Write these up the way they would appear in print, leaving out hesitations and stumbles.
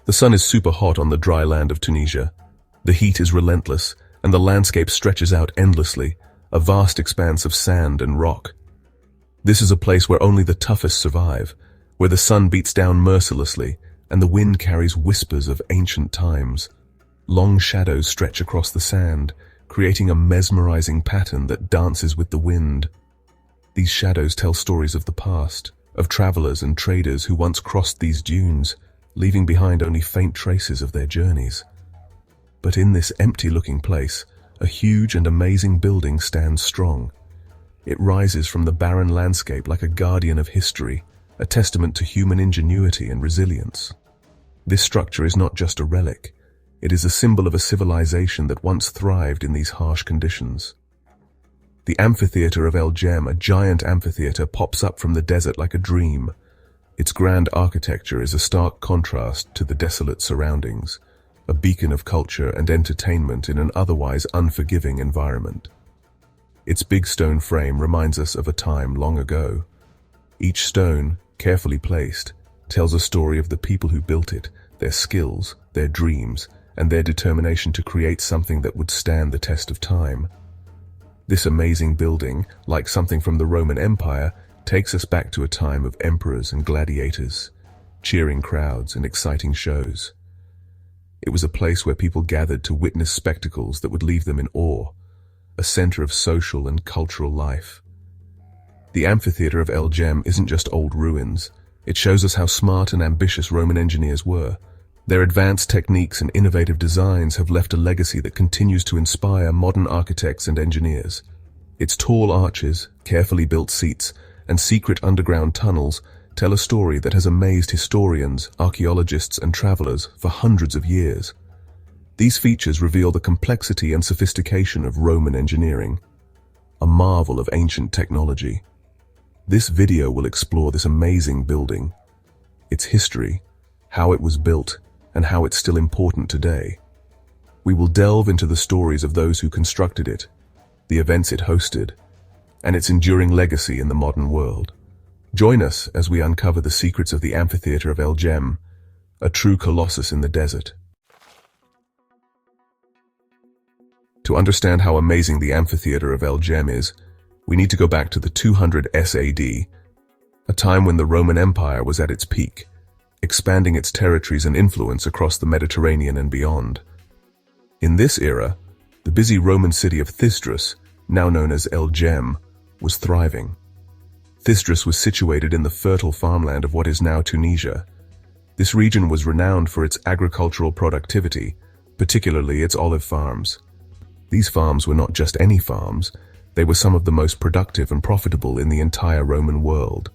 The sun is super hot on the dry land of Tunisia. The heat is relentless, and the landscape stretches out endlessly, a vast expanse of sand and rock. This is a place where only the toughest survive, where the sun beats down mercilessly, and the wind carries whispers of ancient times. Long shadows stretch across the sand, creating a mesmerizing pattern that dances with the wind. These shadows tell stories of the past, of travelers and traders who once crossed these dunes, leaving behind only faint traces of their journeys. But in this empty-looking place, a huge and amazing building stands strong. It rises from the barren landscape like a guardian of history, a testament to human ingenuity and resilience. This structure is not just a relic. It is a symbol of a civilization that once thrived in these harsh conditions. The Amphitheatre of El Jem, a giant amphitheatre, pops up from the desert like a dream. Its grand architecture is a stark contrast to the desolate surroundings, a beacon of culture and entertainment in an otherwise unforgiving environment. Its big stone frame reminds us of a time long ago. Each stone, carefully placed, tells a story of the people who built it, their skills, their dreams, and their determination to create something that would stand the test of time. This amazing building, like something from the Roman Empire, takes us back to a time of emperors and gladiators, cheering crowds and exciting shows. It was a place where people gathered to witness spectacles that would leave them in awe, a center of social and cultural life. The Amphitheatre of El Jem isn't just old ruins. It shows us how smart and ambitious Roman engineers were. Their advanced techniques and innovative designs have left a legacy that continues to inspire modern architects and engineers. Its tall arches, carefully built seats, and secret underground tunnels tell a story that has amazed historians, archaeologists, and travelers for hundreds of years. These features reveal the complexity and sophistication of Roman engineering, a marvel of ancient technology. This video will explore this amazing building, its history, how it was built, and how it's still important today. We will delve into the stories of those who constructed it, the events it hosted, and its enduring legacy in the modern world. Join us as we uncover the secrets of the Amphitheatre of El Jem, a true colossus in the desert. To understand how amazing the Amphitheatre of El Jem is, we need to go back to the 200 SAD, a time when the Roman Empire was at its peak, expanding its territories and influence across the Mediterranean and beyond. In this era, the busy Roman city of Thysdrus, now known as El Jem, was thriving. Thysdrus was situated in the fertile farmland of what is now Tunisia. This region was renowned for its agricultural productivity, particularly its olive farms. These farms were not just any farms, they were some of the most productive and profitable in the entire Roman world.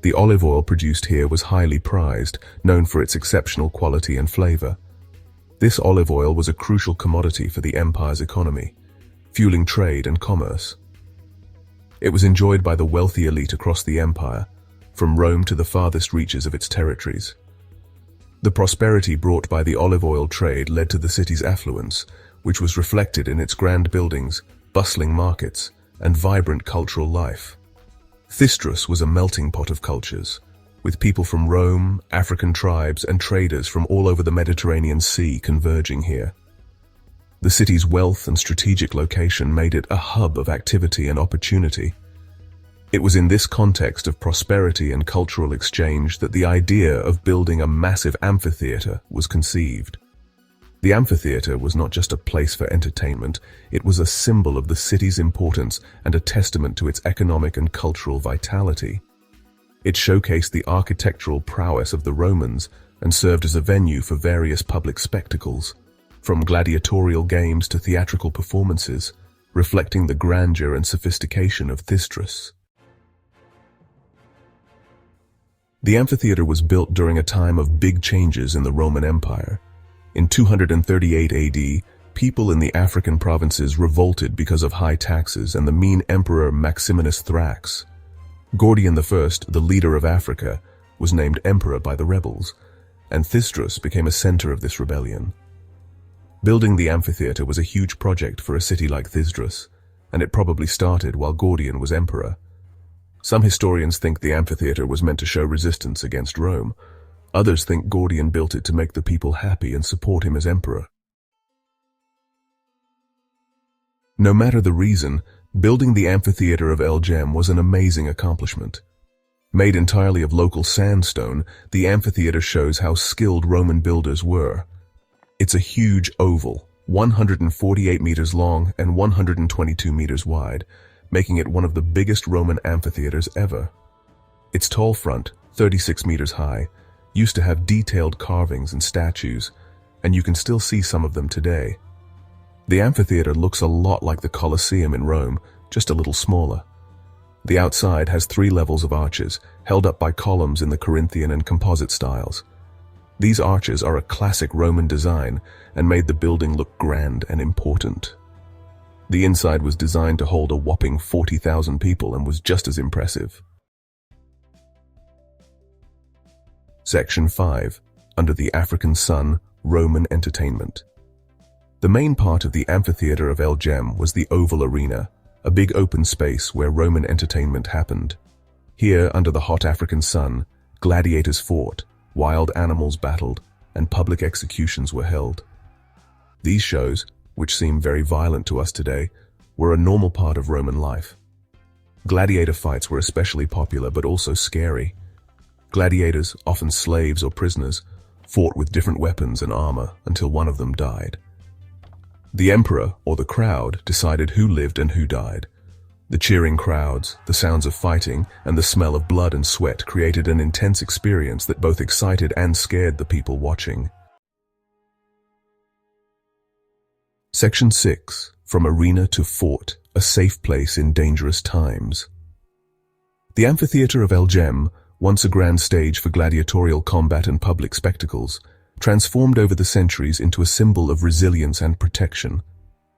The olive oil produced here was highly prized, known for its exceptional quality and flavor. This olive oil was a crucial commodity for the empire's economy, fueling trade and commerce. It was enjoyed by the wealthy elite across the empire, from Rome to the farthest reaches of its territories. The prosperity brought by the olive oil trade led to the city's affluence, which was reflected in its grand buildings, bustling markets, and vibrant cultural life. Thysdrus was a melting pot of cultures, with people from Rome, African tribes, and traders from all over the Mediterranean Sea converging here. The city's wealth and strategic location made it a hub of activity and opportunity. It was in this context of prosperity and cultural exchange that the idea of building a massive amphitheater was conceived. The amphitheater was not just a place for entertainment, it was a symbol of the city's importance and a testament to its economic and cultural vitality. It showcased the architectural prowess of the Romans and served as a venue for various public spectacles, from gladiatorial games to theatrical performances, reflecting the grandeur and sophistication of Thysdrus. The amphitheater was built during a time of big changes in the Roman Empire. In 238 AD, people in the African provinces revolted because of high taxes and the mean emperor Maximinus Thrax. Gordian I, the leader of Africa, was named emperor by the rebels, and Thysdrus became a center of this rebellion. Building the amphitheater was a huge project for a city like Thysdrus, and it probably started while Gordian was emperor. Some historians think the amphitheater was meant to show resistance against Rome. Others think Gordian built it to make the people happy and support him as emperor. No matter the reason, building the Amphitheatre of El Jem was an amazing accomplishment. Made entirely of local sandstone, the amphitheater shows how skilled Roman builders were. It's a huge oval, 148 meters long and 122 meters wide, making it one of the biggest Roman amphitheaters ever. Its tall front, 36 meters high, used to have detailed carvings and statues, and you can still see some of them today. The amphitheater looks a lot like the Colosseum in Rome, just a little smaller. The outside has 3 levels of arches, held up by columns in the Corinthian and composite styles. These arches are a classic Roman design and made the building look grand and important. The inside was designed to hold a whopping 40,000 people and was just as impressive. Section 5. Under the African Sun, Roman Entertainment. The main part of the Amphitheatre of El Jem was the Oval Arena, a big open space where Roman entertainment happened. Here, under the hot African sun, gladiators fought, wild animals battled, and public executions were held. These shows, which seem very violent to us today, were a normal part of Roman life. Gladiator fights were especially popular but also scary. Gladiators, often slaves or prisoners, fought with different weapons and armor until one of them died. The emperor, or the crowd, decided who lived and who died. The cheering crowds, the sounds of fighting, and the smell of blood and sweat created an intense experience that both excited and scared the people watching. Section 6. From Arena to Fort, a safe place in dangerous times. The Amphitheatre of El Jem, once a grand stage for gladiatorial combat and public spectacles, transformed over the centuries into a symbol of resilience and protection.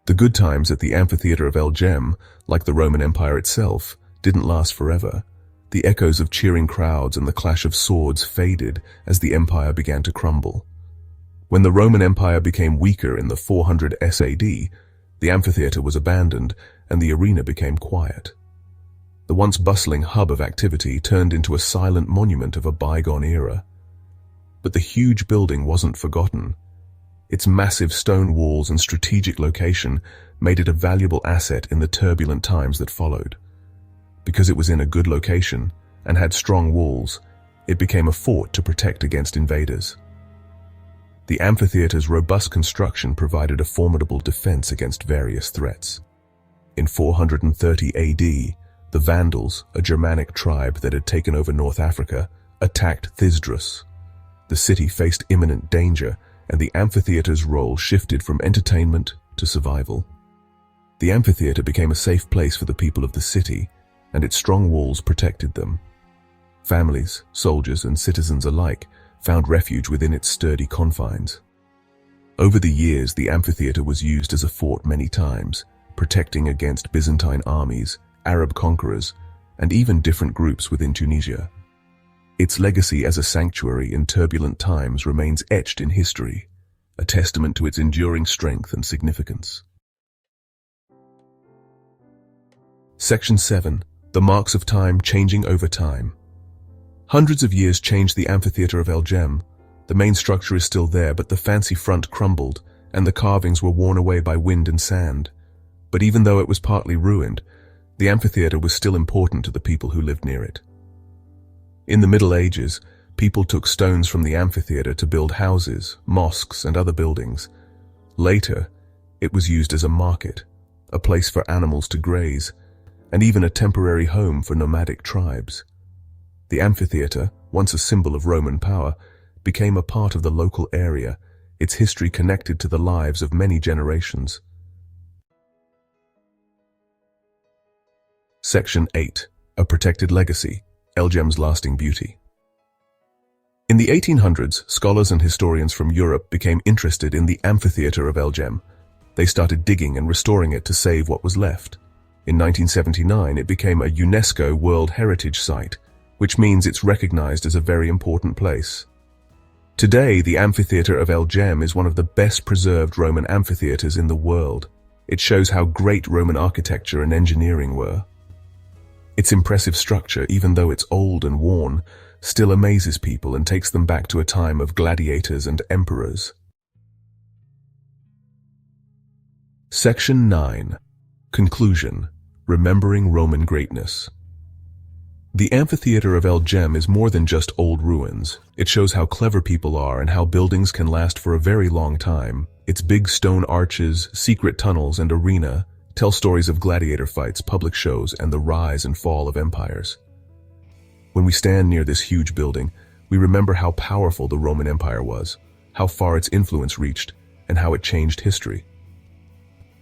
The good times at the Amphitheatre of El Jem, like the Roman Empire itself, didn't last forever. The echoes of cheering crowds and the clash of swords faded as the empire began to crumble. When the Roman Empire became weaker in the 400 SAD, the amphitheatre was abandoned and the arena became quiet. The once bustling hub of activity turned into a silent monument of a bygone era. But the huge building wasn't forgotten. Its massive stone walls and strategic location made it a valuable asset in the turbulent times that followed. Because it was in a good location and had strong walls, it became a fort to protect against invaders. The amphitheatre's robust construction provided a formidable defense against various threats. In 430 AD, the Vandals, a Germanic tribe that had taken over North Africa, attacked Thysdrus. The city faced imminent danger, and the amphitheatre's role shifted from entertainment to survival. The amphitheatre became a safe place for the people of the city, and its strong walls protected them. Families, soldiers, and citizens alike found refuge within its sturdy confines. Over the years, the amphitheatre was used as a fort many times, protecting against Byzantine armies, Arab conquerors, and even different groups within Tunisia. Its legacy as a sanctuary in turbulent times remains etched in history, a testament to its enduring strength and significance. Section 7. The Marks of Time Changing Over Time. Hundreds of years changed the Amphitheatre of El Jem. The main structure is still there, but the fancy front crumbled, and the carvings were worn away by wind and sand. But even though it was partly ruined, the amphitheatre was still important to the people who lived near it. In the Middle Ages, people took stones from the amphitheatre to build houses, mosques, and other buildings. Later, it was used as a market, a place for animals to graze, and even a temporary home for nomadic tribes. The amphitheatre, once a symbol of Roman power, became a part of the local area, its history connected to the lives of many generations. Section 8. A Protected Legacy. El Jem's Lasting Beauty. In the 1800s, scholars and historians from Europe became interested in the Amphitheatre of El Jem. They started digging and restoring it to save what was left. In 1979, it became a UNESCO World Heritage Site, which means it's recognized as a very important place. Today, the Amphitheatre of El Jem is one of the best preserved Roman amphitheatres in the world. It shows how great Roman architecture and engineering were. Its impressive structure, even though it's old and worn, still amazes people and takes them back to a time of gladiators and emperors. Section 9. Conclusion. Remembering Roman Greatness. The Amphitheatre of El Jem is more than just old ruins. It shows how clever people are and how buildings can last for a very long time. Its big stone arches, secret tunnels, and arena tell stories of gladiator fights, public shows, and the rise and fall of empires. When we stand near this huge building, we remember how powerful the Roman Empire was, how far its influence reached, and how it changed history.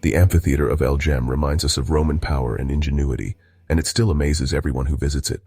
The Amphitheatre of El Jem reminds us of Roman power and ingenuity, and it still amazes everyone who visits it.